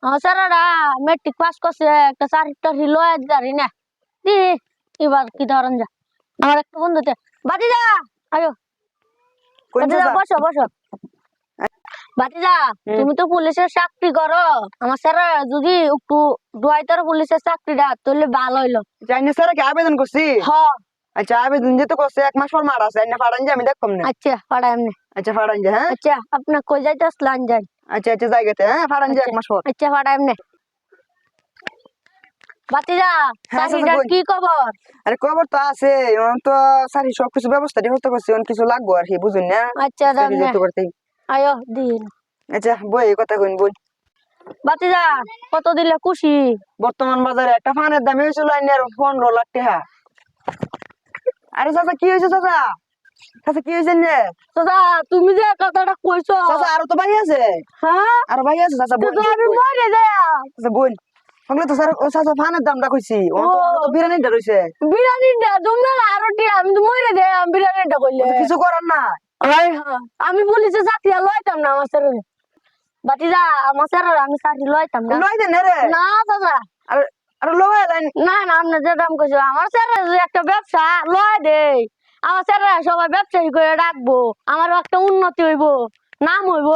স্যারেরা matric pass করছে একটা চারটা লয় জানি না দি এবার কি ধরেন যা আমার একটা বন্ধুতে বাতিজা আয়ো বাতিজা বসো বসো বাতিজা তুমি তো পুলিশের চাকরি করো আমার স্যার যদি একটু ডুয়াইতার পুলিশের চাকরিটা তাহলে ভালো হইলো জানি না স্যার কি আবেদন করছি হ্যাঁ আচ্ছা আবেদন যেতে করছে 1 মাস পর মার আছে না ফাড়ান যে আমি দেখতাম না আচ্ছা পাড়ায় এমনি আচ্ছা ফাড়ান যে হ্যাঁ আচ্ছা আপনি কই যাইতে আসলেন যাই আচ্ছা আচ্ছা জায়গাতে হ্যাঁ ফাড়ান যে 1 মাস পর আচ্ছা পাড়ায় এমনি বাতিজা হ্যাঁ, চাকরিটার বল। কি খবর আরে খবর তো আছে এখন তো স্যার সবকিছু ব্যবস্থা করতে করছে এখন কিছু লাগবো আর কি বুঝুন না আচ্ছা চাকরি দাদা যেতে করতে আয়ো দিন আচ্ছা বই এই কথা কইন বই বাতিজা কত দিলে খুশি বর্তমান বাজারে একটা ফানের দাম হয়েছিল 15 লাখ টাকা আরে চাচা কি হয়েছে চাচা চাচা কি হয়েছে নে দাদা তুমি যে কথাটা কইছো চাচা আরো তো ভাই আছে হ্যাঁ আরো ভাই আছে চাচা বোন তো আমি মরে যাই চাচা বোন সঙ্গে তো স্যার ও চাচা ফানের দামটা কইছি ও তো বিরিয়ানিটা রইছে বিরিয়ানিটা তুমি আরো আমি তো মরে যাই বিরিয়ানিটা কইলে কিছু করার না আমি পুলিশে চাকরি লইতাম না আমার স্যার বাতিজা আমার স্যার আমি চাকরি লইতাম না লই দেন রে না দাদা আরে আরে লই লাইন না না আপনি যে দাম কইছো আমার স্যার একটা ব্যবসা লয় দেই আমার স্যার সবাই ব্যবসায়ী করে রাখবো আমার একটা উন্নতি হইব নাম হইব